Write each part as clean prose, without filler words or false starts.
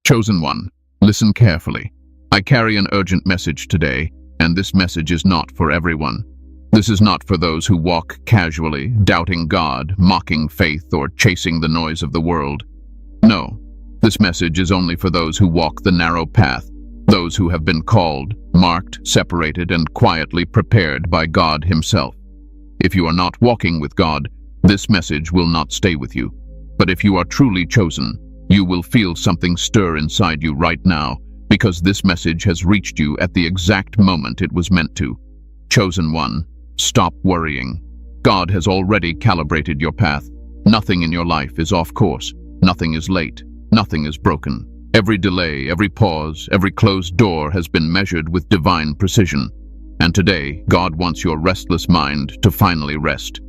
Chosen one, listen carefully. I carry an urgent message today, and this message is not for everyone. This is not for those who walk casually, doubting God, mocking faith, or chasing the noise of the world. No, this message is only for those who walk the narrow path, those who have been called, marked, separated, and quietly prepared by God Himself. If you are not walking with God, this message will not stay with you. But if you are truly chosen, you will feel something stir inside you right now, because this message has reached you at the exact moment it was meant to. Chosen one, stop worrying. God has already calibrated your path. Nothing in your life is off course. Nothing is late. Nothing is broken. Every delay, every pause, every closed door has been measured with divine precision. And today, God wants your restless mind to finally rest.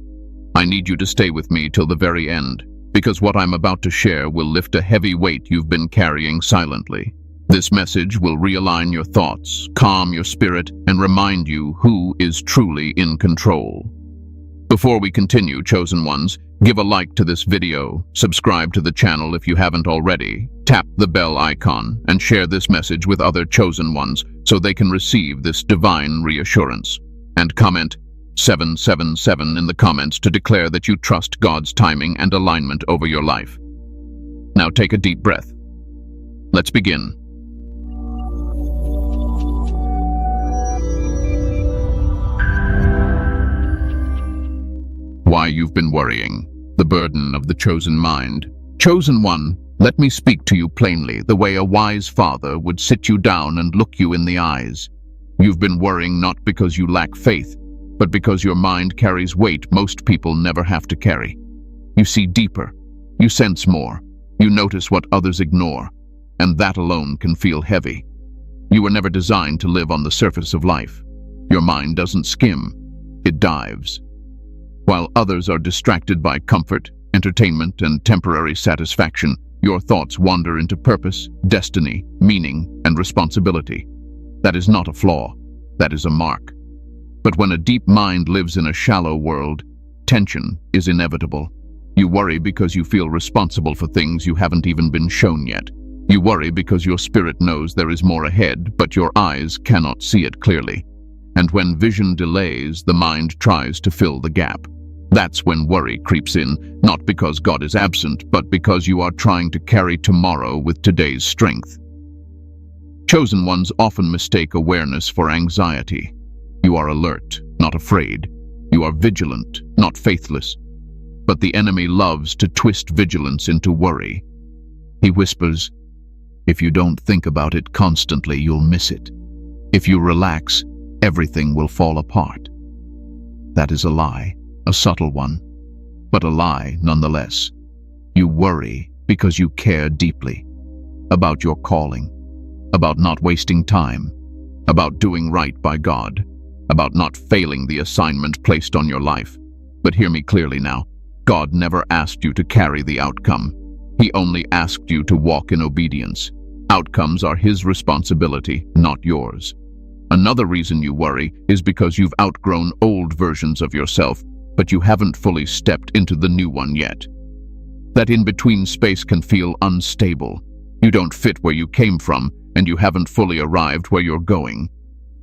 I need you to stay with me till the very end, because what I'm about to share will lift a heavy weight you've been carrying silently. This message will realign your thoughts, calm your spirit, and remind you who is truly in control. Before we continue, chosen ones, give a like to this video, subscribe to the channel if you haven't already, tap the bell icon, and share this message with other chosen ones so they can receive this divine reassurance. And comment 777 in the comments to declare that you trust God's timing and alignment over your life. Now take a deep breath. Let's begin. Why you've been worrying. The burden of the chosen mind. Chosen one, let me speak to you plainly, the way a wise father would sit you down and look you in the eyes. You've been worrying not because you lack faith, but because your mind carries weight most people never have to carry. You see deeper, you sense more, you notice what others ignore, and that alone can feel heavy. You were never designed to live on the surface of life. Your mind doesn't skim, it dives. While others are distracted by comfort, entertainment, and temporary satisfaction, your thoughts wander into purpose, destiny, meaning, and responsibility. That is not a flaw, that is a mark. But when a deep mind lives in a shallow world, tension is inevitable. You worry because you feel responsible for things you haven't even been shown yet. You worry because your spirit knows there is more ahead, but your eyes cannot see it clearly. And when vision delays, the mind tries to fill the gap. That's when worry creeps in, not because God is absent, but because you are trying to carry tomorrow with today's strength. Chosen ones often mistake awareness for anxiety. You are alert, not afraid. You are vigilant, not faithless. But the enemy loves to twist vigilance into worry. He whispers, if you don't think about it constantly, you'll miss it. If you relax, everything will fall apart. That is a lie, a subtle one, but a lie nonetheless. You worry because you care deeply about your calling, about not wasting time, about doing right by God, about not failing the assignment placed on your life. But hear me clearly now. God never asked you to carry the outcome. He only asked you to walk in obedience. Outcomes are His responsibility, not yours. Another reason you worry is because you've outgrown old versions of yourself, but you haven't fully stepped into the new one yet. That in-between space can feel unstable. You don't fit where you came from, and you haven't fully arrived where you're going.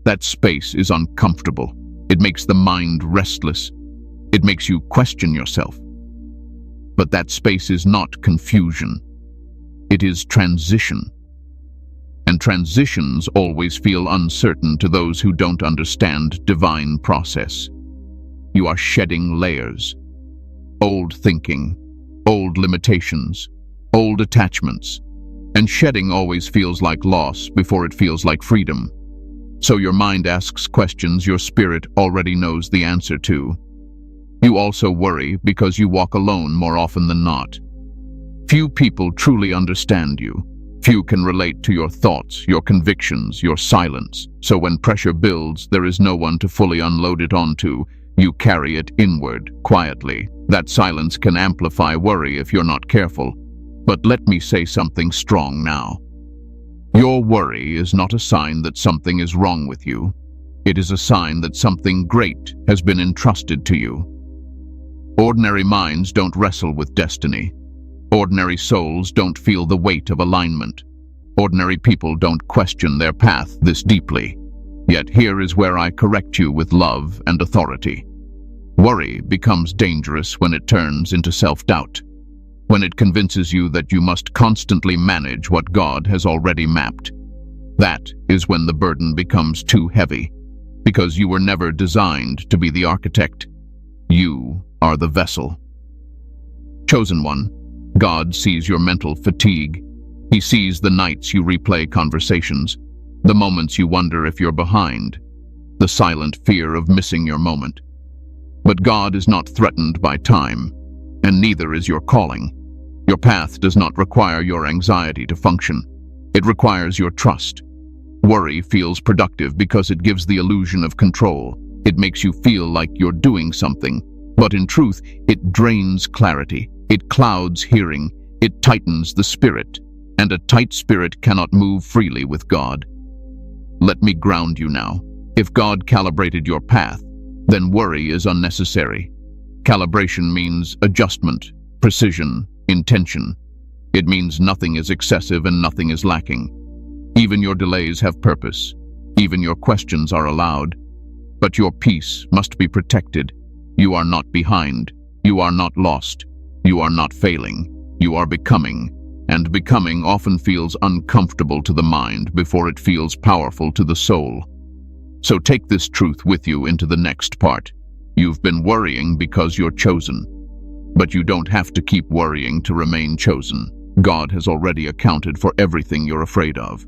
That space is uncomfortable. It makes the mind restless. It makes you question yourself. But that space is not confusion. It is transition. And transitions always feel uncertain to those who don't understand divine process. You are shedding layers. Old thinking, old limitations, old attachments. And shedding always feels like loss before it feels like freedom. So your mind asks questions your spirit already knows the answer to. You also worry because you walk alone more often than not. Few people truly understand you. Few can relate to your thoughts, your convictions, your silence. So when pressure builds, there is no one to fully unload it onto. You carry it inward, quietly. That silence can amplify worry if you're not careful. But let me say something strong now. Your worry is not a sign that something is wrong with you. It is a sign that something great has been entrusted to you. Ordinary minds don't wrestle with destiny. Ordinary souls don't feel the weight of alignment. Ordinary people don't question their path this deeply. Yet here is where I correct you with love and authority. Worry becomes dangerous when it turns into self-doubt, when it convinces you that you must constantly manage what God has already mapped. That is when the burden becomes too heavy, because you were never designed to be the architect. You are the vessel. Chosen one, God sees your mental fatigue. He sees the nights you replay conversations, the moments you wonder if you're behind, the silent fear of missing your moment. But God is not threatened by time, and neither is your calling. Your path does not require your anxiety to function. It requires your trust. Worry feels productive because it gives the illusion of control. It makes you feel like you're doing something, but in truth, it drains clarity. It clouds hearing. It tightens the spirit, and a tight spirit cannot move freely with God. Let me ground you now. If God calibrated your path, then worry is unnecessary. Calibration means adjustment, precision, intention. It means nothing is excessive and nothing is lacking. Even your delays have purpose. Even your questions are allowed. But your peace must be protected. You are not behind. You are not lost. You are not failing. You are becoming. And becoming often feels uncomfortable to the mind before it feels powerful to the soul. So take this truth with you into the next part. You've been worrying because you're chosen. But you don't have to keep worrying to remain chosen. God has already accounted for everything you're afraid of.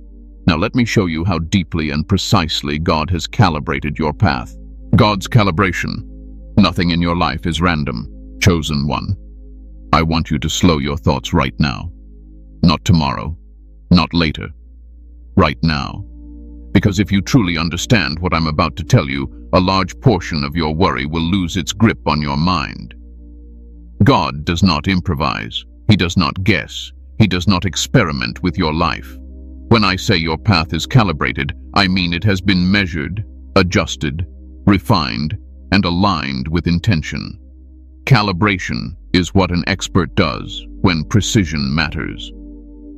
Now let me show you how deeply and precisely God has calibrated your path. God's calibration. Nothing in your life is random. Chosen one. I want you to slow your thoughts right now. Not tomorrow. Not later. Right now. Because if you truly understand what I'm about to tell you, a large portion of your worry will lose its grip on your mind. God does not improvise. He does not guess. He does not experiment with your life. When I say your path is calibrated, I mean it has been measured, adjusted, refined, and aligned with intention. Calibration is what an expert does when precision matters.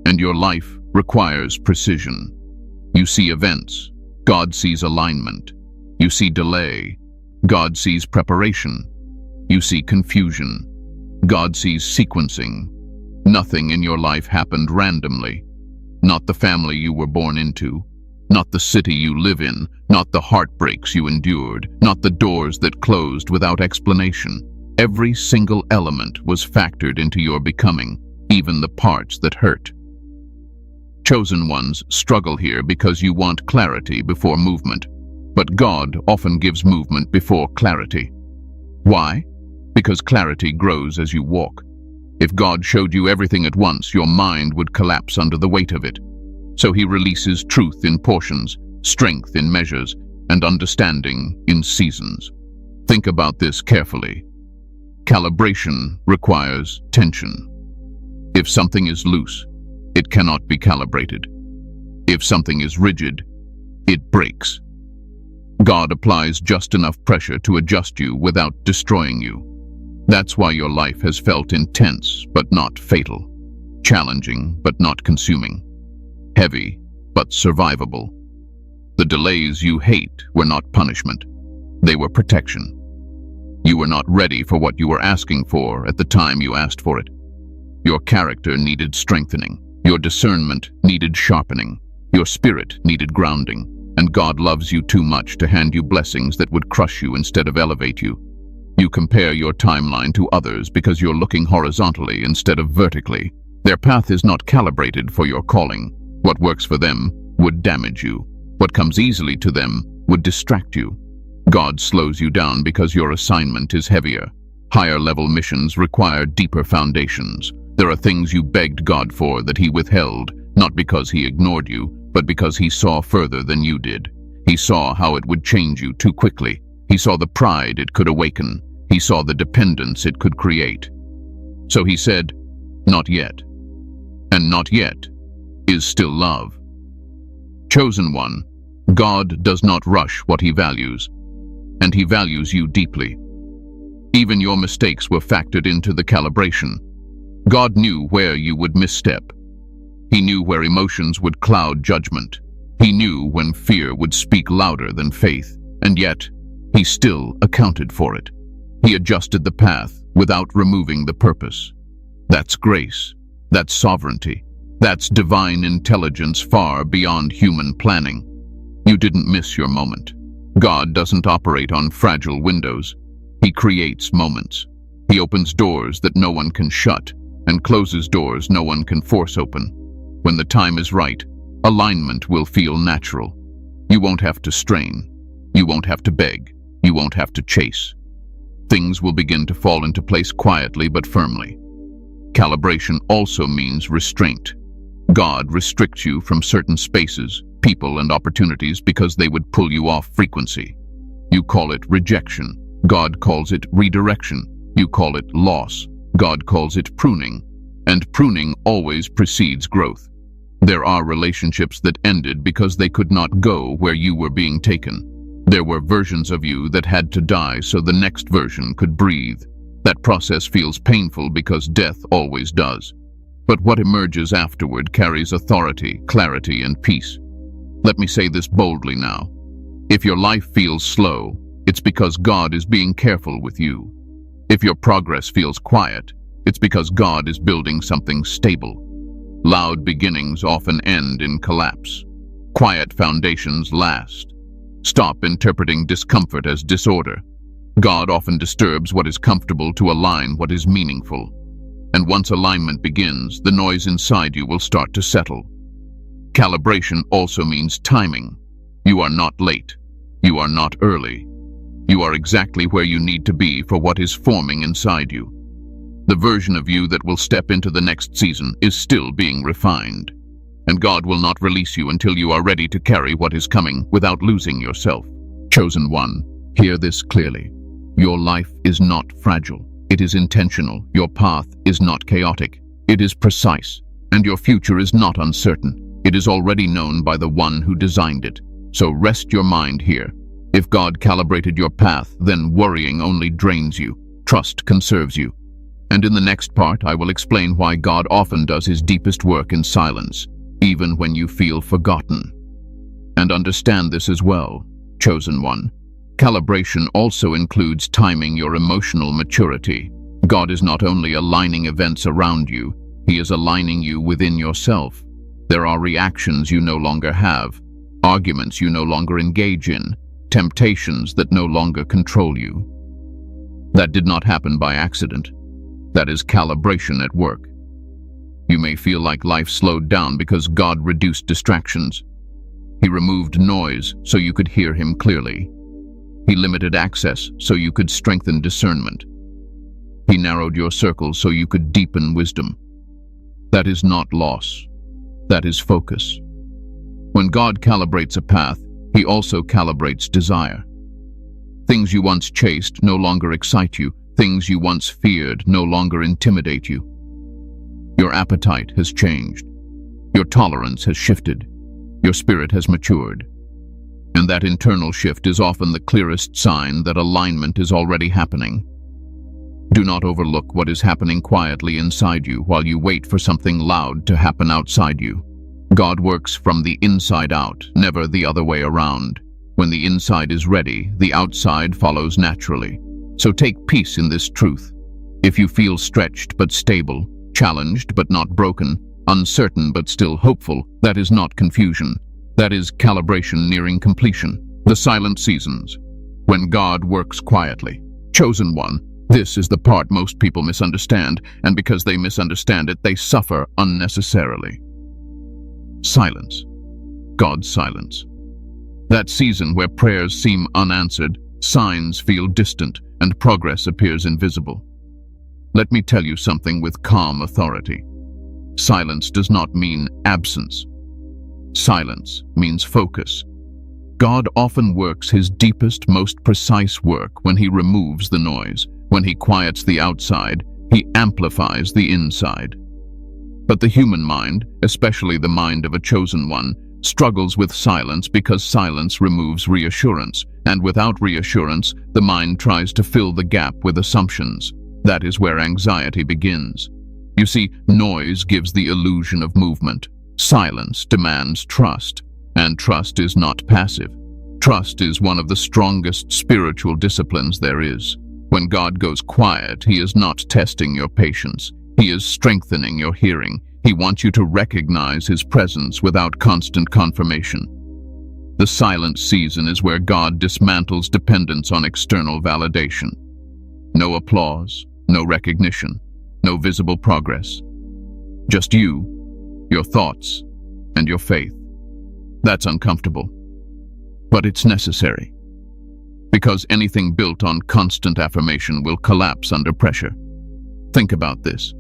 And your life requires precision. You see events, God sees alignment. You see delay, God sees preparation. You see confusion, God sees sequencing. Nothing in your life happened randomly. Not the family you were born into, not the city you live in, not the heartbreaks you endured, not the doors that closed without explanation. Every single element was factored into your becoming, even the parts that hurt. Chosen ones struggle here because you want clarity before movement, but God often gives movement before clarity. Why? Because clarity grows as you walk. If God showed you everything at once, your mind would collapse under the weight of it. So he releases truth in portions, strength in measures, and understanding in seasons. Think about this carefully. Calibration requires tension. If something is loose, it cannot be calibrated. If something is rigid, it breaks. God applies just enough pressure to adjust you without destroying you. That's why your life has felt intense but not fatal, challenging but not consuming, heavy but survivable. The delays you hate were not punishment. They were protection. You were not ready for what you were asking for at the time you asked for it. Your character needed strengthening. Your discernment needed sharpening. Your spirit needed grounding. And God loves you too much to hand you blessings that would crush you instead of elevate you. You compare your timeline to others because you're looking horizontally instead of vertically. Their path is not calibrated for your calling. What works for them would damage you. What comes easily to them would distract you. God slows you down because your assignment is heavier. Higher-level missions require deeper foundations. There are things you begged God for that he withheld, not because he ignored you, but because he saw further than you did. He saw how it would change you too quickly. He saw the pride it could awaken. He saw the dependence it could create. So he said, "Not yet." And not yet is still love. Chosen one, God does not rush what he values, and he values you deeply. Even your mistakes were factored into the calibration. God knew where you would misstep. He knew where emotions would cloud judgment. He knew when fear would speak louder than faith, and yet he still accounted for it. He adjusted the path without removing the purpose. That's grace. That's sovereignty. That's divine intelligence far beyond human planning. You didn't miss your moment. God doesn't operate on fragile windows. He creates moments. He opens doors that no one can shut and closes doors no one can force open. When the time is right, alignment will feel natural. You won't have to strain. You won't have to beg. You won't have to chase. Things will begin to fall into place quietly but firmly. Calibration also means restraint. God restricts you from certain spaces, people, and opportunities because they would pull you off frequency. You call it rejection. God calls it redirection. You call it loss. God calls it pruning. And pruning always precedes growth. There are relationships that ended because they could not go where you were being taken. There were versions of you that had to die so the next version could breathe. That process feels painful because death always does. But what emerges afterward carries authority, clarity, and peace. Let me say this boldly now. If your life feels slow, it's because God is being careful with you. If your progress feels quiet, it's because God is building something stable. Loud beginnings often end in collapse. Quiet foundations last. Stop interpreting discomfort as disorder. God often disturbs what is comfortable to align what is meaningful. And once alignment begins, the noise inside you will start to settle. Calibration also means timing. You are not late. You are not early. You are exactly where you need to be for what is forming inside you. The version of you that will step into the next season is still being refined. And God will not release you until you are ready to carry what is coming without losing yourself. Chosen one, hear this clearly. Your life is not fragile. It is intentional. Your path is not chaotic. It is precise. And your future is not uncertain. It is already known by the one who designed it. So rest your mind here. If God calibrated your path, then worrying only drains you. Trust conserves you. And in the next part, I will explain why God often does his deepest work in silence, even when you feel forgotten. And understand this as well, chosen one. Calibration also includes timing your emotional maturity. God is not only aligning events around you, he is aligning you within yourself. There are reactions you no longer have, arguments you no longer engage in, temptations that no longer control you. That did not happen by accident. That is calibration at work. You may feel like life slowed down because God reduced distractions. He removed noise so you could hear him clearly. He limited access so you could strengthen discernment. He narrowed your circle so you could deepen wisdom. That is not loss. That is focus. When God calibrates a path, he also calibrates desire. Things you once chased no longer excite you. Things you once feared no longer intimidate you. Your appetite has changed. Your tolerance has shifted. Your spirit has matured. And that internal shift is often the clearest sign that alignment is already happening. Do not overlook what is happening quietly inside you while you wait for something loud to happen outside you. God works from the inside out, never the other way around. When the inside is ready, the outside follows naturally. So take peace in this truth. If you feel stretched but stable, challenged but not broken, uncertain but still hopeful, that is not confusion. That is calibration nearing completion. The silent seasons. When God works quietly. Chosen one. This is the part most people misunderstand, and because they misunderstand it, they suffer unnecessarily. Silence. God's silence. That season where prayers seem unanswered, signs feel distant, and progress appears invisible. Let me tell you something with calm authority. Silence does not mean absence. Silence means focus. God often works his deepest, most precise work when he removes the noise. When he quiets the outside, he amplifies the inside. But the human mind, especially the mind of a chosen one, struggles with silence because silence removes reassurance, and without reassurance, the mind tries to fill the gap with assumptions. That is where anxiety begins. You see, noise gives the illusion of movement. Silence demands trust, and trust is not passive. Trust is one of the strongest spiritual disciplines there is. When God goes quiet, He is not testing your patience. He is strengthening your hearing. He wants you to recognize His presence without constant confirmation. The silent season is where God dismantles dependence on external validation. No applause, no recognition, no visible progress. Just you, your thoughts, and your faith. That's uncomfortable, but it's necessary. Because anything built on constant affirmation will collapse under pressure. Think about this.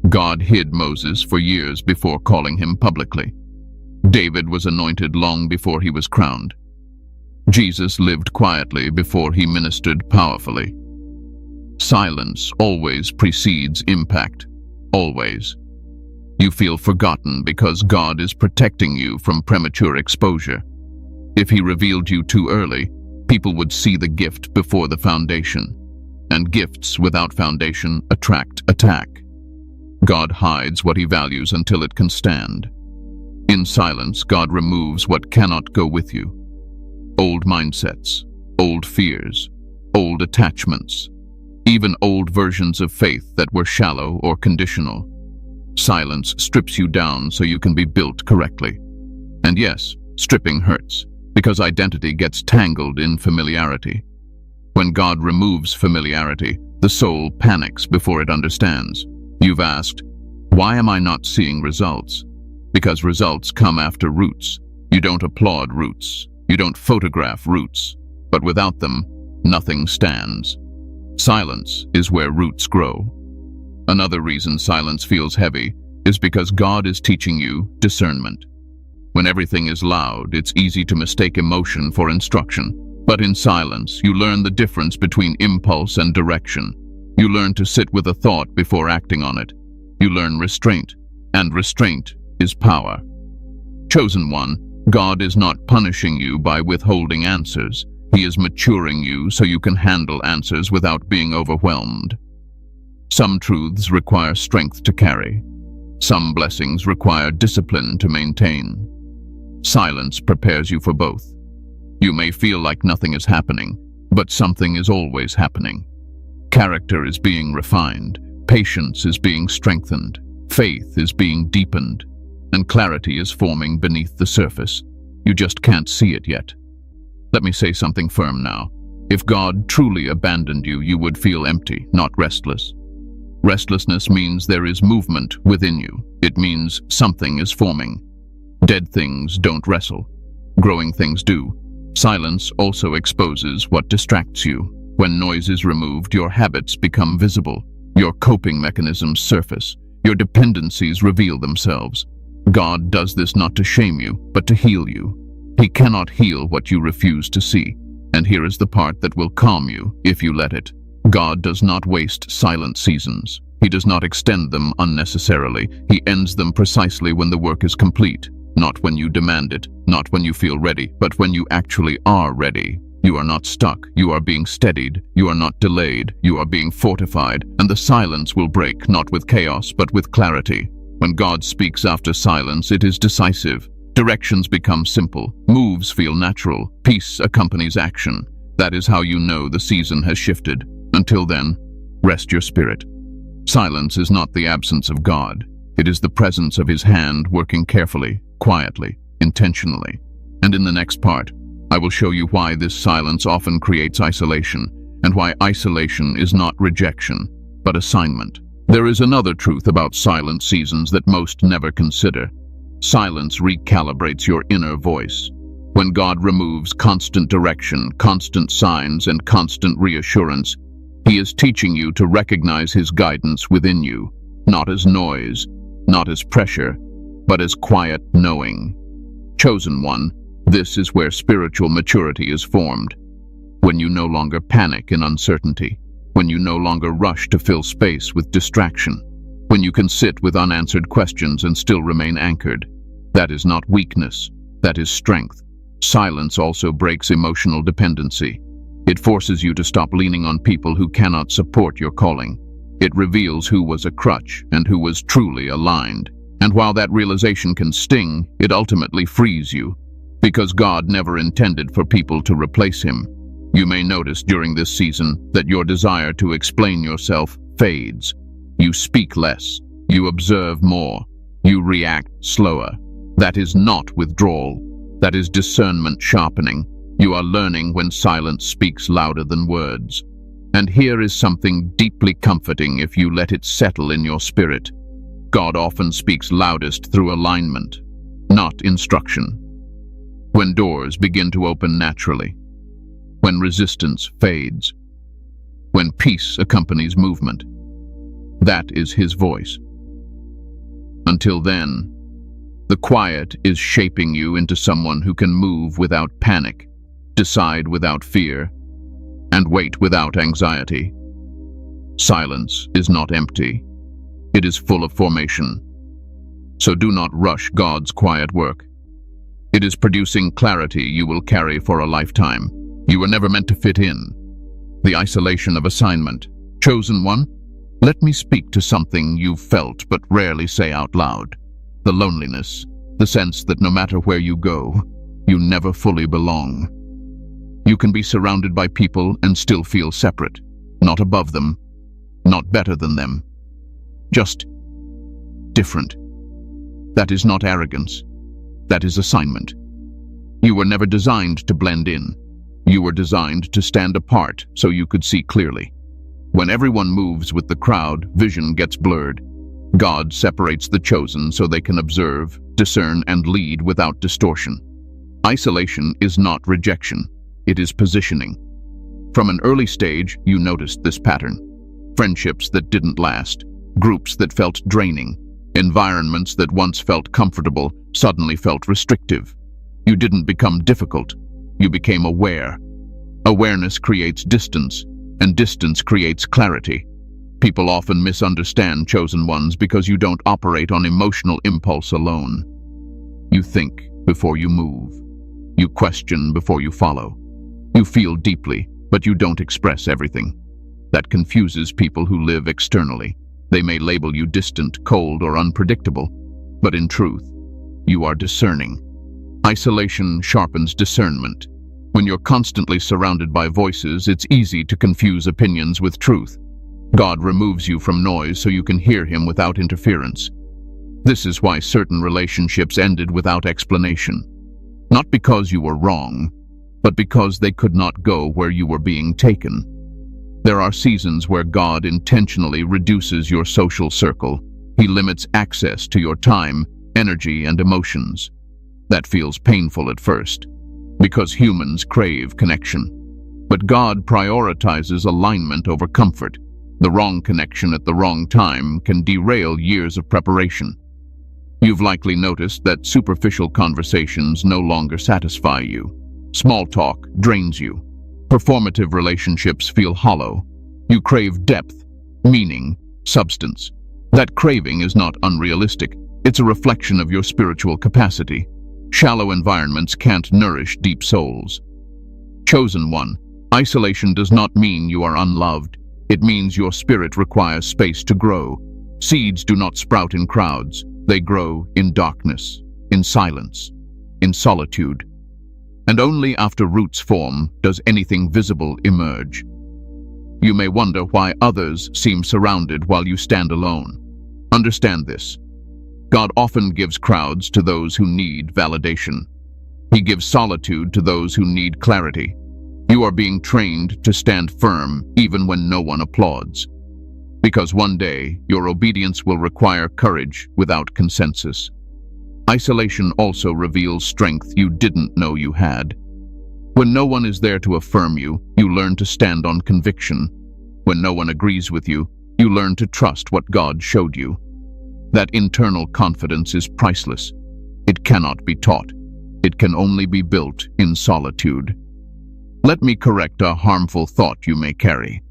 God hid Moses for years before calling him publicly. David was anointed long before he was crowned. Jesus lived quietly before he ministered powerfully. Silence always precedes impact. Always. You feel forgotten because God is protecting you from premature exposure. If He revealed you too early, people would see the gift before the foundation. And gifts without foundation attract attack. God hides what He values until it can stand. In silence, God removes what cannot go with you. Old mindsets, old fears, old attachments, even old versions of faith that were shallow or conditional. Silence strips you down so you can be built correctly. And yes, stripping hurts, because identity gets tangled in familiarity. When God removes familiarity, the soul panics before it understands. You've asked, why am I not seeing results? Because results come after roots. You don't applaud roots. You don't photograph roots. But without them, nothing stands. Silence is where roots grow. Another reason silence feels heavy is because God is teaching you discernment. When everything is loud, it's easy to mistake emotion for instruction. But in silence, you learn the difference between impulse and direction. You learn to sit with a thought before acting on it. You learn restraint, and restraint is power. Chosen one, God is not punishing you by withholding answers. He is maturing you so you can handle answers without being overwhelmed. Some truths require strength to carry. Some blessings require discipline to maintain. Silence prepares you for both. You may feel like nothing is happening, but something is always happening. Character is being refined, patience is being strengthened, faith is being deepened, and clarity is forming beneath the surface. You just can't see it yet. Let me say something firm now. If God truly abandoned you, you would feel empty, not restless. Restlessness means there is movement within you. It means something is forming. Dead things don't wrestle. Growing things do. Silence also exposes what distracts you. When noise is removed, your habits become visible. Your coping mechanisms surface. Your dependencies reveal themselves. God does this not to shame you, but to heal you. He cannot heal what you refuse to see. And here is the part that will calm you if you let it. God does not waste silent seasons. He does not extend them unnecessarily. He ends them precisely when the work is complete. Not when you demand it, not when you feel ready, but when you actually are ready. You are not stuck, you are being steadied, you are not delayed, you are being fortified, and the silence will break, not with chaos, but with clarity. When God speaks after silence, it is decisive. Directions become simple, moves feel natural, peace accompanies action. That is how you know the season has shifted. Until then, rest your spirit. Silence is not the absence of God. It is the presence of His hand working carefully, quietly, intentionally. And in the next part, I will show you why this silence often creates isolation, and why isolation is not rejection, but assignment. There is another truth about silent seasons that most never consider. Silence recalibrates your inner voice. When God removes constant direction, constant signs, and constant reassurance, He is teaching you to recognize His guidance within you, not as noise, not as pressure, but as quiet knowing. Chosen one, this is where spiritual maturity is formed. When you no longer panic in uncertainty, when you no longer rush to fill space with distraction, when you can sit with unanswered questions and still remain anchored. That is not weakness, that is strength. Silence also breaks emotional dependency. It forces you to stop leaning on people who cannot support your calling. It reveals who was a crutch and who was truly aligned. And while that realization can sting, it ultimately frees you, because God never intended for people to replace him. You may notice during this season that your desire to explain yourself fades. You speak less. You observe more. You react slower. That is not withdrawal. That is discernment sharpening. You are learning when silence speaks louder than words. And here is something deeply comforting if you let it settle in your spirit. God often speaks loudest through alignment, not instruction. When doors begin to open naturally, when resistance fades, when peace accompanies movement, that is his voice. Until then, the quiet is shaping you into someone who can move without panic, decide without fear, and wait without anxiety. Silence is not empty. It is full of formation. So do not rush God's quiet work. It is producing clarity you will carry for a lifetime. You were never meant to fit in. The isolation of assignment. Chosen one, let me speak to something you've felt but rarely say out loud. The loneliness, the sense that no matter where you go, you never fully belong. You can be surrounded by people and still feel separate, not above them, not better than them, just different. That is not arrogance. That is assignment. You were never designed to blend in. You were designed to stand apart so you could see clearly. When everyone moves with the crowd, vision gets blurred. God separates the chosen so they can observe, discern, and lead without distortion. Isolation is not rejection. It is positioning. From an early stage, you noticed this pattern. Friendships that didn't last, groups that felt draining, environments that once felt comfortable suddenly felt restrictive. You didn't become difficult. You became aware. Awareness creates distance, and distance creates clarity. People often misunderstand chosen ones because you don't operate on emotional impulse alone. You think before you move. You question before you follow. You feel deeply, but you don't express everything. That confuses people who live externally. They may label you distant, cold, or unpredictable, but in truth, you are discerning. Isolation sharpens discernment. When you're constantly surrounded by voices, it's easy to confuse opinions with truth. God removes you from noise so you can hear him without interference. This is why certain relationships ended without explanation. Not because you were wrong, but because they could not go where you were being taken. There are seasons where God intentionally reduces your social circle. He limits access to your time, energy, and emotions. That feels painful at first, because humans crave connection. But God prioritizes alignment over comfort. The wrong connection at the wrong time can derail years of preparation. You've likely noticed that superficial conversations no longer satisfy you. Small talk drains you. Performative relationships feel hollow. You crave depth, meaning, substance. That craving is not unrealistic. It's a reflection of your spiritual capacity. Shallow environments can't nourish deep souls. Chosen one, isolation does not mean you are unloved. It means your spirit requires space to grow. Seeds do not sprout in crowds. They grow in darkness, in silence, in solitude. And only after roots form does anything visible emerge. You may wonder why others seem surrounded while you stand alone. Understand this. God often gives crowds to those who need validation. He gives solitude to those who need clarity. You are being trained to stand firm even when no one applauds. Because one day, your obedience will require courage without consensus. Isolation also reveals strength you didn't know you had. When no one is there to affirm you, you learn to stand on conviction. When no one agrees with you, you learn to trust what God showed you. That internal confidence is priceless. It cannot be taught. It can only be built in solitude. Let me correct a harmful thought you may carry.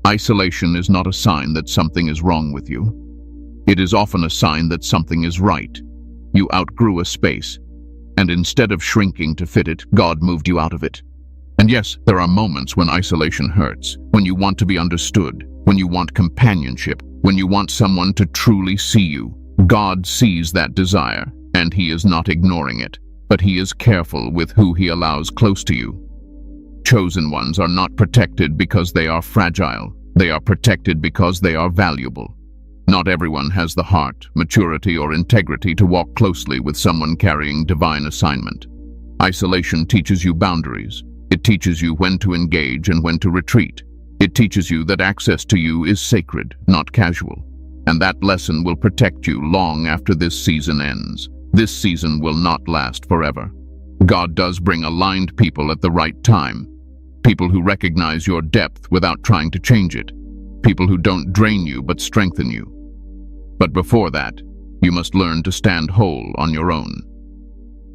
Isolation is not a sign that something is wrong with you. It is often a sign that something is right. You outgrew a space, and instead of shrinking to fit it, God moved you out of it. And yes, there are moments when isolation hurts, when you want to be understood, when you want companionship, when you want someone to truly see you. God sees that desire, and He is not ignoring it, but He is careful with who He allows close to you. Chosen ones are not protected because they are fragile. They are protected because they are valuable. Not everyone has the heart, maturity, or integrity to walk closely with someone carrying divine assignment. Isolation teaches you boundaries. It teaches you when to engage and when to retreat. It teaches you that access to you is sacred, not casual. And that lesson will protect you long after this season ends. This season will not last forever. God does bring aligned people at the right time. People who recognize your depth without trying to change it. People who don't drain you but strengthen you. But before that, you must learn to stand whole on your own.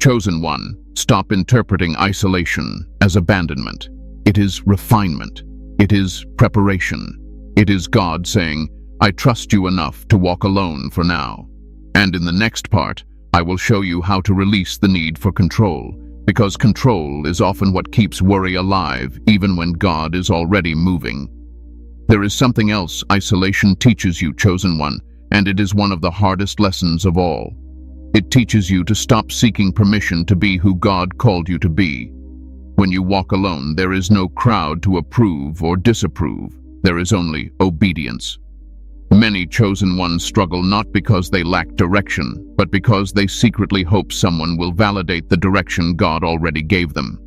Chosen one, stop interpreting isolation as abandonment. It is refinement. It is preparation. It is God saying, I trust you enough to walk alone for now. And in the next part, I will show you how to release the need for control, because control is often what keeps worry alive even when God is already moving. There is something else isolation teaches you, chosen one, and it is one of the hardest lessons of all. It teaches you to stop seeking permission to be who God called you to be. When you walk alone, there is no crowd to approve or disapprove. There is only obedience. Many chosen ones struggle not because they lack direction, but because they secretly hope someone will validate the direction God already gave them.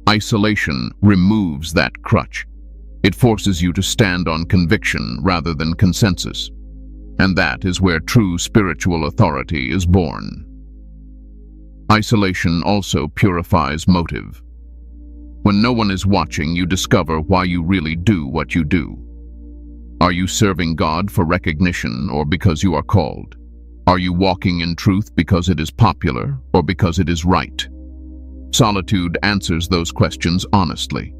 Isolation removes that crutch. It forces you to stand on conviction rather than consensus. And that is where true spiritual authority is born. Isolation also purifies motive. When no one is watching, you discover why you really do what you do. Are you serving God for recognition or because you are called? Are you walking in truth because it is popular or because it is right? Solitude answers those questions honestly.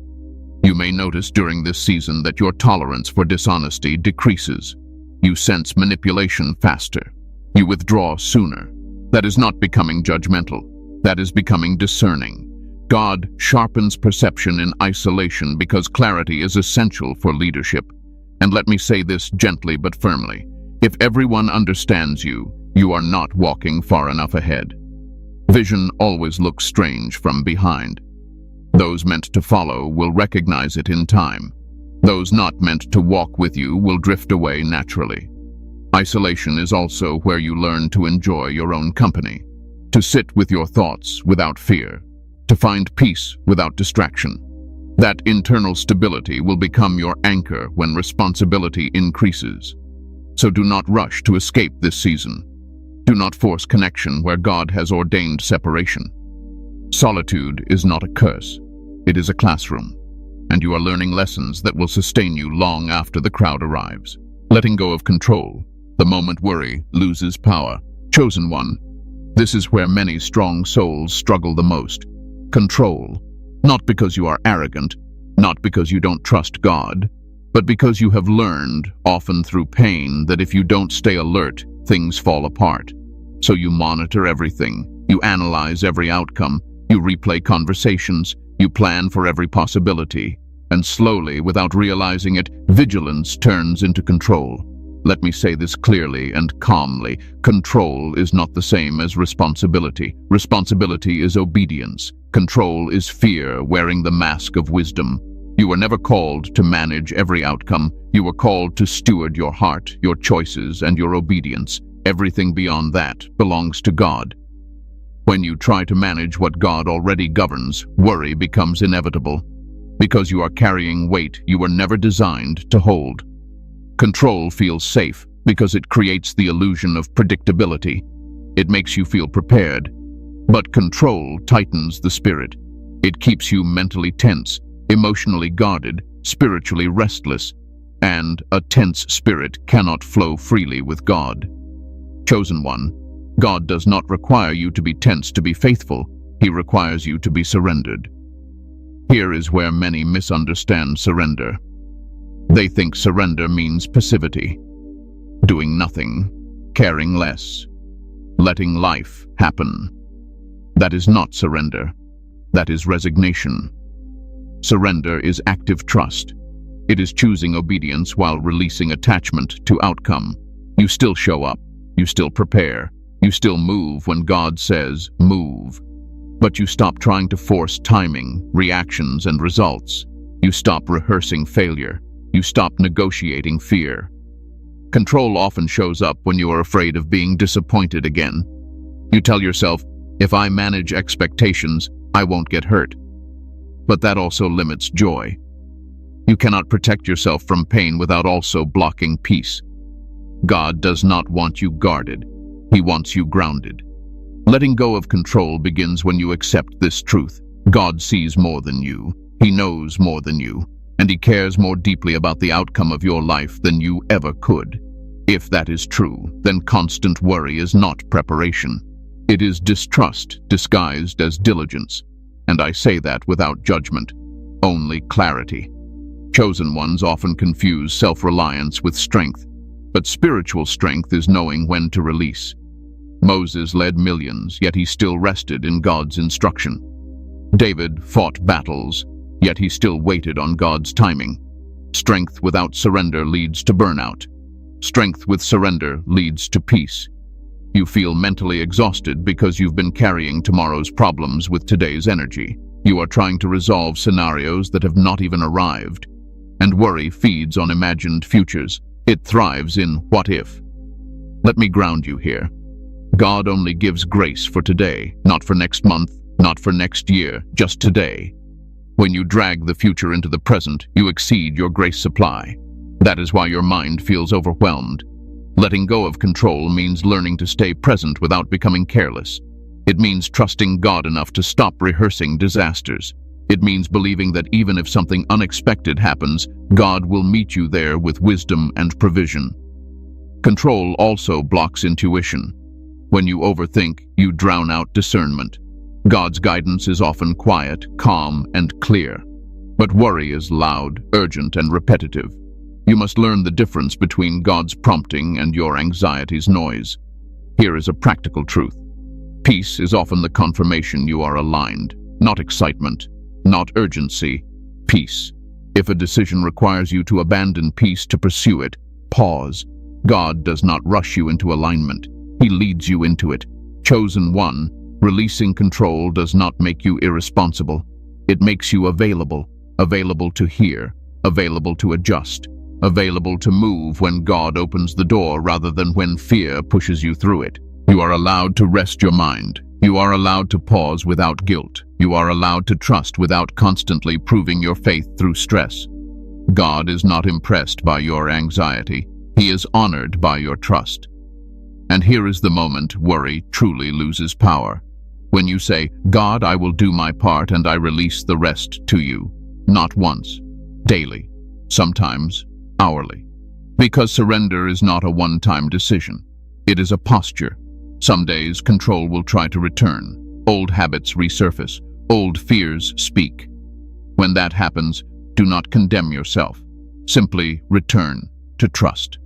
You may notice during this season that your tolerance for dishonesty decreases. You sense manipulation faster. You withdraw sooner. That is not becoming judgmental. That is becoming discerning. God sharpens perception in isolation because clarity is essential for leadership. And let me say this gently but firmly. If everyone understands you, you are not walking far enough ahead. Vision always looks strange from behind. Those meant to follow will recognize it in time. Those not meant to walk with you will drift away naturally. Isolation is also where you learn to enjoy your own company, to sit with your thoughts without fear, to find peace without distraction. That internal stability will become your anchor when responsibility increases. So do not rush to escape this season. Do not force connection where God has ordained separation. Solitude is not a curse. It is a classroom, and you are learning lessons that will sustain you long after the crowd arrives. Letting go of control, the moment worry loses power. Chosen one, this is where many strong souls struggle the most. Control, not because you are arrogant, not because you don't trust God, but because you have learned, often through pain, that if you don't stay alert, things fall apart. So you monitor everything, you analyze every outcome, you replay conversations, you plan for every possibility, and slowly, without realizing it, vigilance turns into control. Let me say this clearly and calmly. Control is not the same as responsibility. Responsibility is obedience. Control is fear wearing the mask of wisdom. You were never called to manage every outcome. You were called to steward your heart, your choices, and your obedience. Everything beyond that belongs to God. When you try to manage what God already governs, worry becomes inevitable, because you are carrying weight you were never designed to hold. Control feels safe because it creates the illusion of predictability. It makes you feel prepared. But control tightens the spirit. It keeps you mentally tense, emotionally guarded, spiritually restless, and a tense spirit cannot flow freely with God. Chosen one, God does not require you to be tense to be faithful. He requires you to be surrendered. Here is where many misunderstand surrender. They think surrender means passivity, doing nothing, caring less, letting life happen. That is not surrender. That is resignation. Surrender is active trust. It is choosing obedience while releasing attachment to outcome. You still show up. You still prepare. You still move when God says move. But you stop trying to force timing, reactions, and results. You stop rehearsing failure. You stop negotiating fear. Control often shows up when you are afraid of being disappointed again. You tell yourself, if I manage expectations, I won't get hurt. But that also limits joy. You cannot protect yourself from pain without also blocking peace. God does not want you guarded. He wants you grounded. Letting go of control begins when you accept this truth. God sees more than you. He knows more than you. And He cares more deeply about the outcome of your life than you ever could. If that is true, then constant worry is not preparation. It is distrust disguised as diligence. And I say that without judgment, only clarity. Chosen ones often confuse self-reliance with strength, but spiritual strength is knowing when to release. Moses led millions, yet he still rested in God's instruction. David fought battles, yet he still waited on God's timing. Strength without surrender leads to burnout. Strength with surrender leads to peace. You feel mentally exhausted because you've been carrying tomorrow's problems with today's energy. You are trying to resolve scenarios that have not even arrived. And worry feeds on imagined futures. It thrives in what if. Let me ground you here. God only gives grace for today, not for next month, not for next year, just today. When you drag the future into the present, you exceed your grace supply. That is why your mind feels overwhelmed. Letting go of control means learning to stay present without becoming careless. It means trusting God enough to stop rehearsing disasters. It means believing that even if something unexpected happens, God will meet you there with wisdom and provision. Control also blocks intuition. When you overthink, you drown out discernment. God's guidance is often quiet, calm, and clear. But worry is loud, urgent, and repetitive. You must learn the difference between God's prompting and your anxiety's noise. Here is a practical truth. Peace is often the confirmation you are aligned, not excitement, not urgency, peace. If a decision requires you to abandon peace to pursue it, pause. God does not rush you into alignment. He leads you into it. Chosen one, releasing control does not make you irresponsible. It makes you available, available to hear, available to adjust, available to move when God opens the door rather than when fear pushes you through it. You are allowed to rest your mind. You are allowed to pause without guilt. You are allowed to trust without constantly proving your faith through stress. God is not impressed by your anxiety. He is honored by your trust. And here is the moment worry truly loses power. When you say, God, I will do my part and I release the rest to you. Not once, daily, sometimes hourly. Because surrender is not a one-time decision. It is a posture. Some days control will try to return. Old habits resurface. Old fears speak. When that happens, do not condemn yourself. Simply return to trust.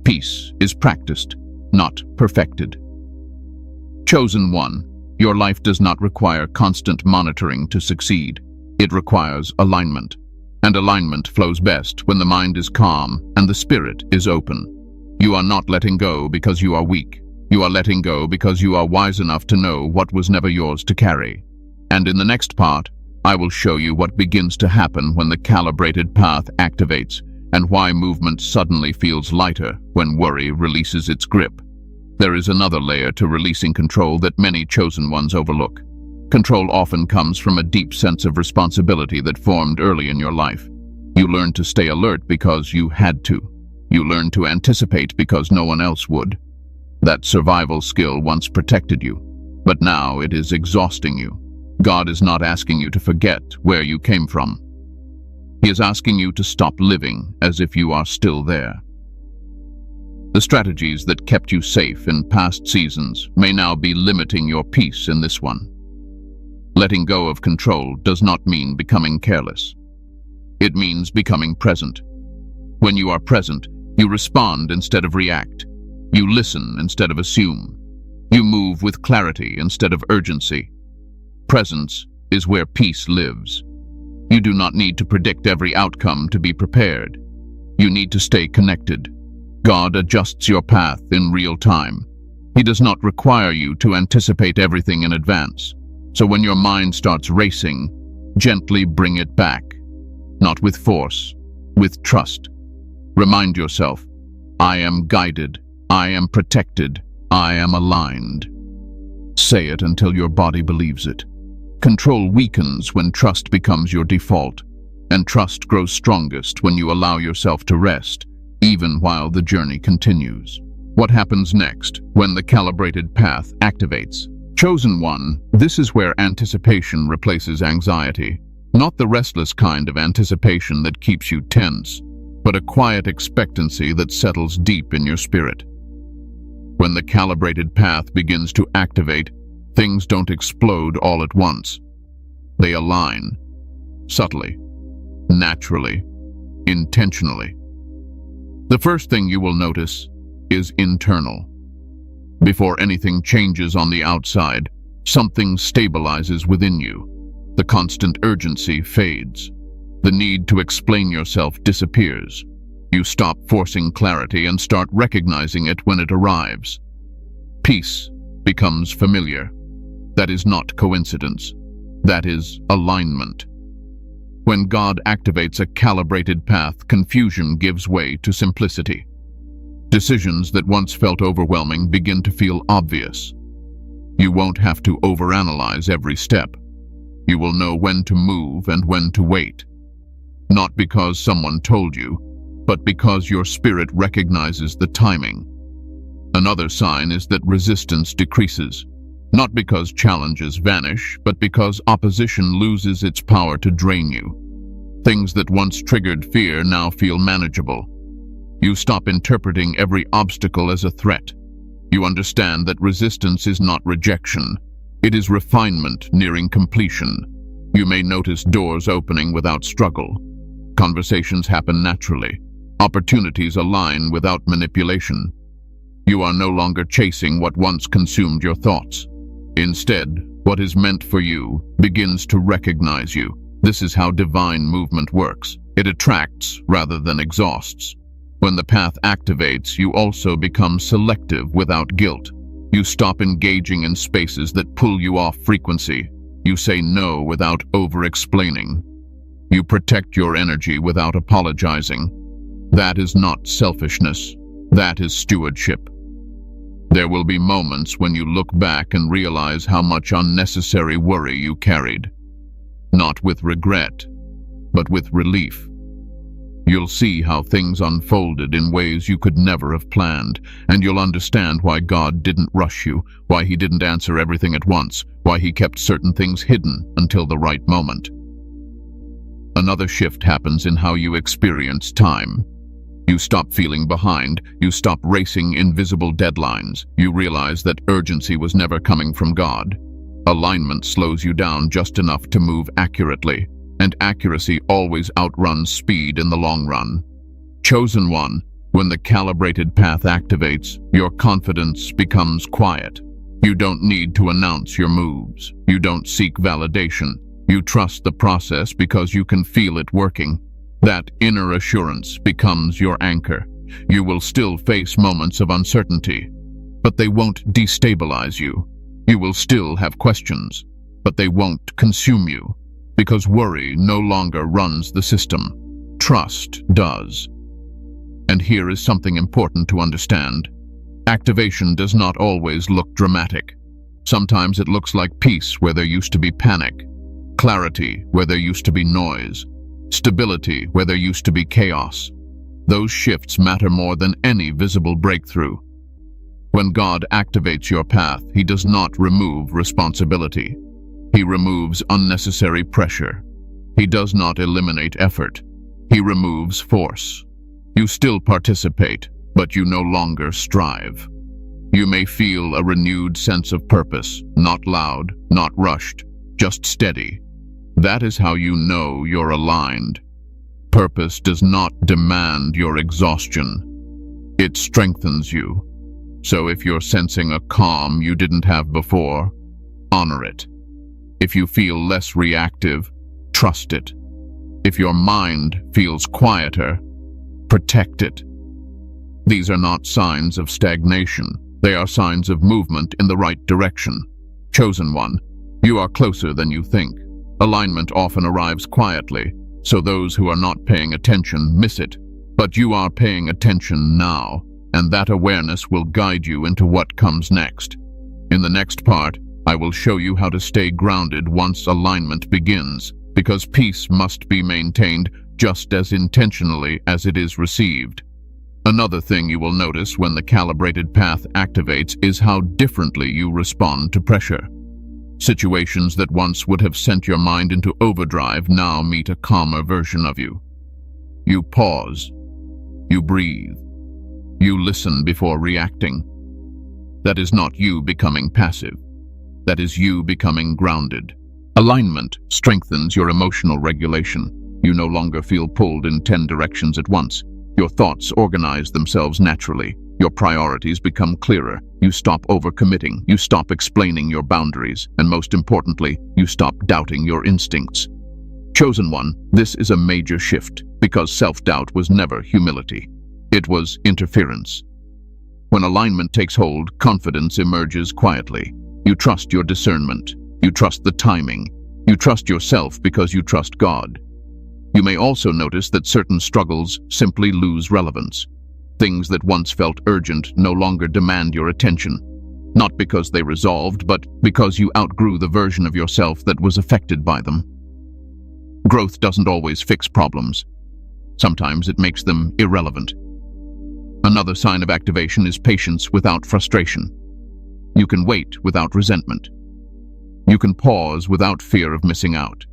Peace is practiced, not perfected. Chosen one, your life does not require constant monitoring to succeed. It requires alignment. And alignment flows best when the mind is calm and the spirit is open. You are not letting go because you are weak. You are letting go because you are wise enough to know what was never yours to carry. And in the next part, I will show you what begins to happen when the calibrated path activates and why movement suddenly feels lighter when worry releases its grip. There is another layer to releasing control that many chosen ones overlook. Control often comes from a deep sense of responsibility that formed early in your life. You learned to stay alert because you had to. You learned to anticipate because no one else would. That survival skill once protected you, but now it is exhausting you. God is not asking you to forget where you came from. He is asking you to stop living as if you are still there. The strategies that kept you safe in past seasons may now be limiting your peace in this one. Letting go of control does not mean becoming careless. It means becoming present. When you are present, you respond instead of react. You listen instead of assume. You move with clarity instead of urgency. Presence is where peace lives. You do not need to predict every outcome to be prepared. You need to stay connected. God adjusts your path in real time. He does not require you to anticipate everything in advance. So when your mind starts racing, gently bring it back. Not with force, with trust. Remind yourself, I am guided, I am protected, I am aligned. Say it until your body believes it. Control weakens when trust becomes your default, and trust grows strongest when you allow yourself to rest, even while the journey continues. What happens next when the calibrated path activates? Chosen one, this is where anticipation replaces anxiety. Not the restless kind of anticipation that keeps you tense, but a quiet expectancy that settles deep in your spirit. When the calibrated path begins to activate, things don't explode all at once. They align, subtly, naturally, intentionally. The first thing you will notice is internal. Before anything changes on the outside, something stabilizes within you. The constant urgency fades. The need to explain yourself disappears. You stop forcing clarity and start recognizing it when it arrives. Peace becomes familiar. That is not coincidence. That is alignment. When God activates a calibrated path, confusion gives way to simplicity. Decisions that once felt overwhelming begin to feel obvious. You won't have to overanalyze every step. You will know when to move and when to wait. Not because someone told you, but because your spirit recognizes the timing. Another sign is that resistance decreases, not because challenges vanish, but because opposition loses its power to drain you. Things that once triggered fear now feel manageable. You stop interpreting every obstacle as a threat. You understand that resistance is not rejection. It is refinement nearing completion. You may notice doors opening without struggle. Conversations happen naturally. Opportunities align without manipulation. You are no longer chasing what once consumed your thoughts. Instead, what is meant for you begins to recognize you. This is how divine movement works. It attracts rather than exhausts. When the path activates, you also become selective without guilt. You stop engaging in spaces that pull you off frequency. You say no without over-explaining. You protect your energy without apologizing. That is not selfishness. That is stewardship. There will be moments when you look back and realize how much unnecessary worry you carried. Not with regret, but with relief. You'll see how things unfolded in ways you could never have planned, and you'll understand why God didn't rush you, why He didn't answer everything at once, why He kept certain things hidden until the right moment. Another shift happens in how you experience time. You stop feeling behind, you stop racing invisible deadlines, you realize that urgency was never coming from God. Alignment slows you down just enough to move accurately, and accuracy always outruns speed in the long run. Chosen one, when the calibrated path activates, your confidence becomes quiet. You don't need to announce your moves. You don't seek validation. You trust the process because you can feel it working. That inner assurance becomes your anchor. You will still face moments of uncertainty, but they won't destabilize you. You will still have questions, but they won't consume you, because worry no longer runs the system. Trust does. And here is something important to understand. Activation does not always look dramatic. Sometimes it looks like peace where there used to be panic, clarity where there used to be noise, stability where there used to be chaos. Those shifts matter more than any visible breakthrough. When God activates your path, He does not remove responsibility. He removes unnecessary pressure. He does not eliminate effort. He removes force. You still participate, but you no longer strive. You may feel a renewed sense of purpose, not loud, not rushed, just steady. That is how you know you're aligned. Purpose does not demand your exhaustion. It strengthens you. So if you're sensing a calm you didn't have before, honor it. If you feel less reactive, trust it. If your mind feels quieter, protect it. These are not signs of stagnation. They are signs of movement in the right direction. Chosen one, you are closer than you think. Alignment often arrives quietly, so those who are not paying attention miss it. But you are paying attention now, and that awareness will guide you into what comes next. In the next part, I will show you how to stay grounded once alignment begins, because peace must be maintained just as intentionally as it is received. Another thing you will notice when the calibrated path activates is how differently you respond to pressure. Situations that once would have sent your mind into overdrive now meet a calmer version of you. You pause. You breathe. You listen before reacting. That is not you becoming passive. That is you becoming grounded. Alignment strengthens your emotional regulation. You no longer feel pulled in 10 directions at once. Your thoughts organize themselves naturally. Your priorities become clearer. You stop overcommitting. You stop explaining your boundaries. And most importantly, you stop doubting your instincts. Chosen one, this is a major shift, because self-doubt was never humility. It was interference. When alignment takes hold, confidence emerges quietly. You trust your discernment. You trust the timing. You trust yourself because you trust God. You may also notice that certain struggles simply lose relevance. Things that once felt urgent no longer demand your attention. Not because they resolved, but because you outgrew the version of yourself that was affected by them. Growth doesn't always fix problems. Sometimes it makes them irrelevant. Another sign of activation is patience without frustration. You can wait without resentment. You can pause without fear of missing out.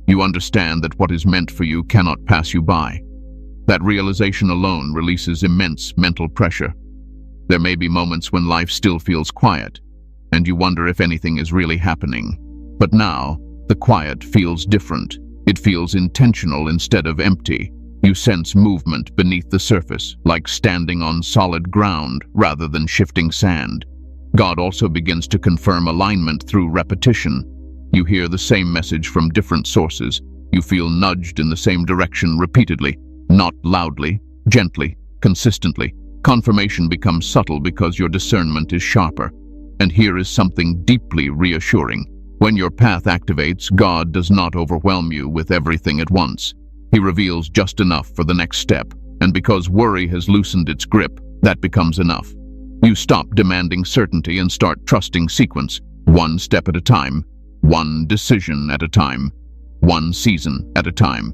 You understand that what is meant for you cannot pass you by. That realization alone releases immense mental pressure. There may be moments when life still feels quiet, and you wonder if anything is really happening. But now, the quiet feels different. It feels intentional instead of empty. You sense movement beneath the surface, like standing on solid ground rather than shifting sand. God also begins to confirm alignment through repetition. You hear the same message from different sources. You feel nudged in the same direction repeatedly, not loudly, gently, consistently. Confirmation becomes subtle because your discernment is sharper. And here is something deeply reassuring. When your path activates, God does not overwhelm you with everything at once. He reveals just enough for the next step, and because worry has loosened its grip, that becomes enough. You stop demanding certainty and start trusting sequence, one step at a time, one decision at a time, one season at a time.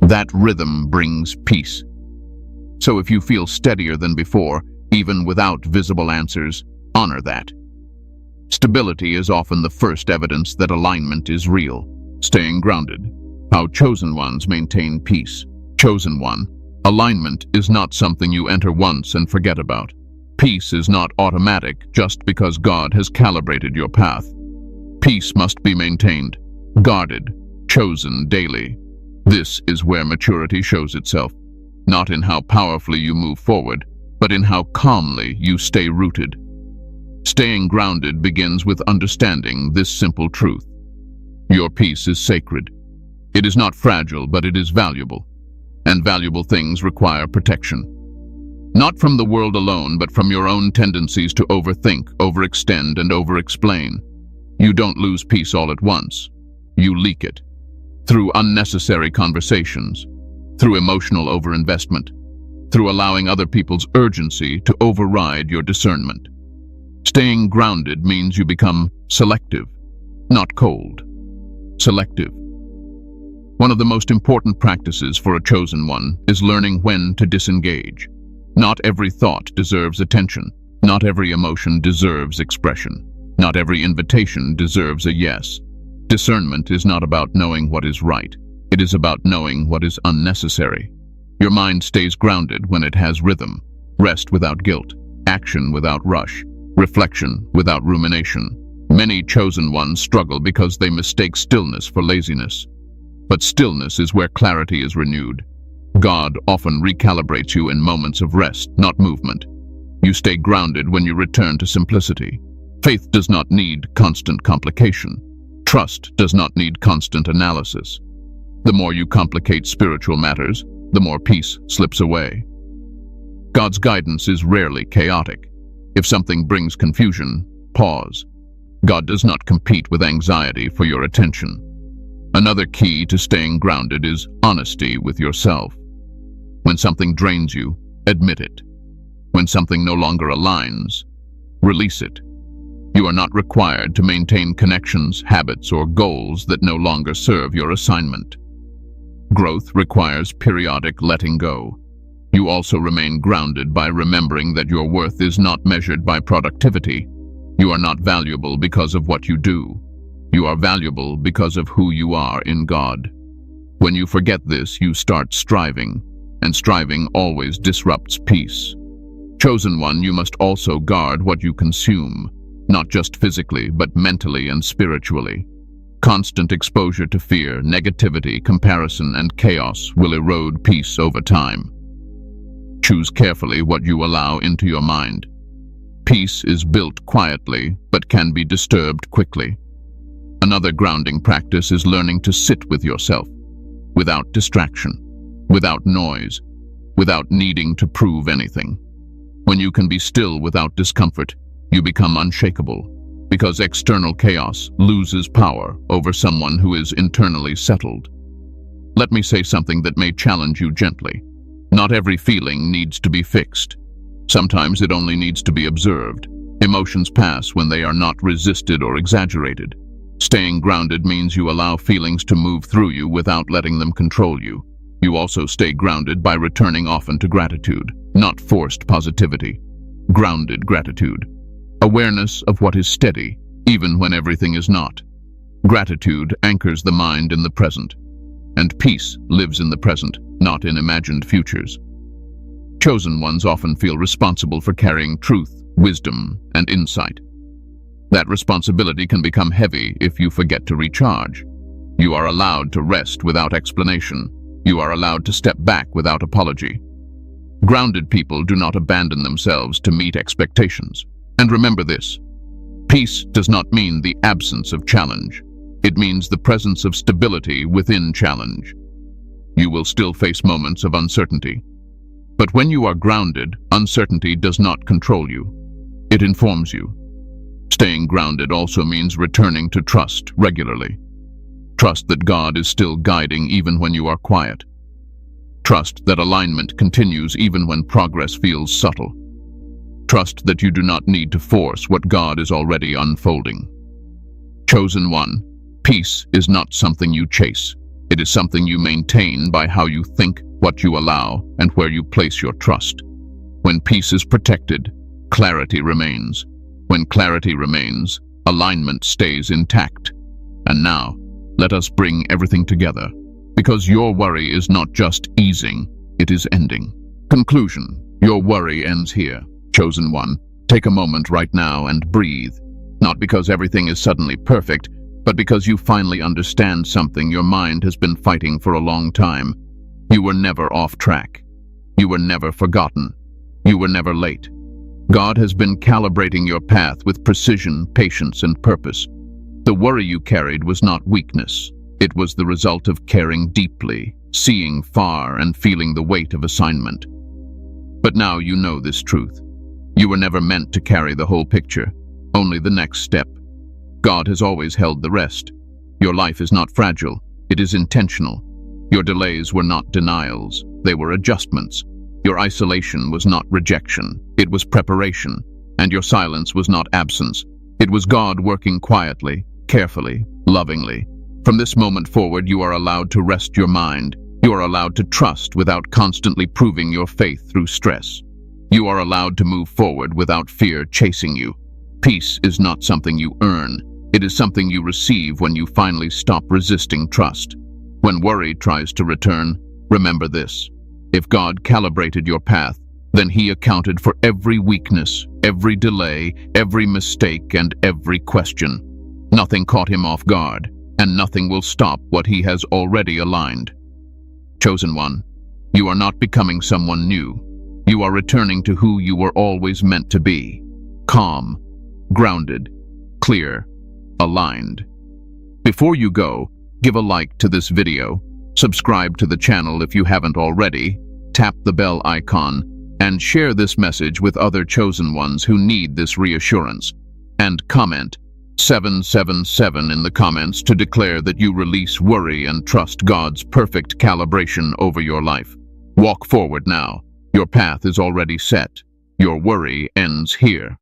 That rhythm brings peace. So if you feel steadier than before, even without visible answers, honor that. Stability is often the first evidence that alignment is real. Staying grounded. How chosen ones maintain peace. Chosen one. Alignment is not something you enter once and forget about. Peace is not automatic just because God has calibrated your path. Peace must be maintained, guarded, chosen daily. This is where maturity shows itself, not in how powerfully you move forward, but in how calmly you stay rooted. Staying grounded begins with understanding this simple truth. Your peace is sacred. It is not fragile, but it is valuable. And valuable things require protection. Not from the world alone, but from your own tendencies to overthink, overextend, and overexplain. You don't lose peace all at once. You leak it. Through unnecessary conversations, through emotional overinvestment, through allowing other people's urgency to override your discernment. Staying grounded means you become selective, not cold. Selective. One of the most important practices for a chosen one is learning when to disengage. Not every thought deserves attention. Not every emotion deserves expression. Not every invitation deserves a yes. Discernment is not about knowing what is right. It is about knowing what is unnecessary. Your mind stays grounded when it has rhythm, rest without guilt, action without rush, reflection without rumination. Many chosen ones struggle because they mistake stillness for laziness. But stillness is where clarity is renewed. God often recalibrates you in moments of rest, not movement. You stay grounded when you return to simplicity. Faith does not need constant complication. Trust does not need constant analysis. The more you complicate spiritual matters, the more peace slips away. God's guidance is rarely chaotic. If something brings confusion, pause. God does not compete with anxiety for your attention. Another key to staying grounded is honesty with yourself. When something drains you, admit it. When something no longer aligns, release it. You are not required to maintain connections, habits, or goals that no longer serve your assignment. Growth requires periodic letting go. You also remain grounded by remembering that your worth is not measured by productivity. You are not valuable because of what you do. You are valuable because of who you are in God. When you forget this, you start striving, and striving always disrupts peace. Chosen one, you must also guard what you consume, not just physically, but mentally and spiritually. Constant exposure to fear, negativity, comparison, and chaos will erode peace over time. Choose carefully what you allow into your mind. Peace is built quietly, but can be disturbed quickly. Another grounding practice is learning to sit with yourself, without distraction, without noise, without needing to prove anything. When you can be still without discomfort, you become unshakable, because external chaos loses power over someone who is internally settled. Let me say something that may challenge you gently. Not every feeling needs to be fixed. Sometimes it only needs to be observed. Emotions pass when they are not resisted or exaggerated. Staying grounded means you allow feelings to move through you without letting them control you. You also stay grounded by returning often to gratitude, not forced positivity. Grounded gratitude. Awareness of what is steady, even when everything is not. Gratitude anchors the mind in the present, and peace lives in the present, not in imagined futures. Chosen ones often feel responsible for carrying truth, wisdom, and insight. That responsibility can become heavy if you forget to recharge. You are allowed to rest without explanation. You are allowed to step back without apology. Grounded people do not abandon themselves to meet expectations. And remember this: peace does not mean the absence of challenge. It means the presence of stability within challenge. You will still face moments of uncertainty. But when you are grounded, uncertainty does not control you. It informs you. Staying grounded also means returning to trust regularly. Trust that God is still guiding even when you are quiet. Trust that alignment continues even when progress feels subtle. Trust that you do not need to force what God is already unfolding. Chosen one, peace is not something you chase. It is something you maintain by how you think, what you allow, and where you place your trust. When peace is protected, clarity remains. When clarity remains, alignment stays intact. And now, let us bring everything together, because your worry is not just easing, it is ending. Conclusion: your worry ends here. Chosen one, take a moment right now and breathe. Not because everything is suddenly perfect, but because you finally understand something your mind has been fighting for a long time. You were never off track. You were never forgotten. You were never late. God has been calibrating your path with precision, patience, and purpose. The worry you carried was not weakness. It was the result of caring deeply, seeing far, and feeling the weight of assignment. But now you know this truth. You were never meant to carry the whole picture, only the next step. God has always held the rest. Your life is not fragile, it is intentional. Your delays were not denials, they were adjustments. Your isolation was not rejection, it was preparation. And your silence was not absence, it was God working quietly, carefully, lovingly. From this moment forward, you are allowed to rest your mind. You are allowed to trust without constantly proving your faith through stress. You are allowed to move forward without fear chasing you. Peace is not something you earn. It is something you receive when you finally stop resisting trust. When worry tries to return, remember this: if God calibrated your path, then He accounted for every weakness, every delay, every mistake, and every question. Nothing caught Him off guard, and nothing will stop what He has already aligned. Chosen one, you are not becoming someone new. You are returning to who you were always meant to be: calm, grounded, clear, aligned. Before you go, give a like to this video, subscribe to the channel if you haven't already, tap the bell icon, and share this message with other chosen ones who need this reassurance. And comment 777 in the comments to declare that you release worry and trust God's perfect calibration over your life. Walk forward now. Your path is already set. Your worry ends here.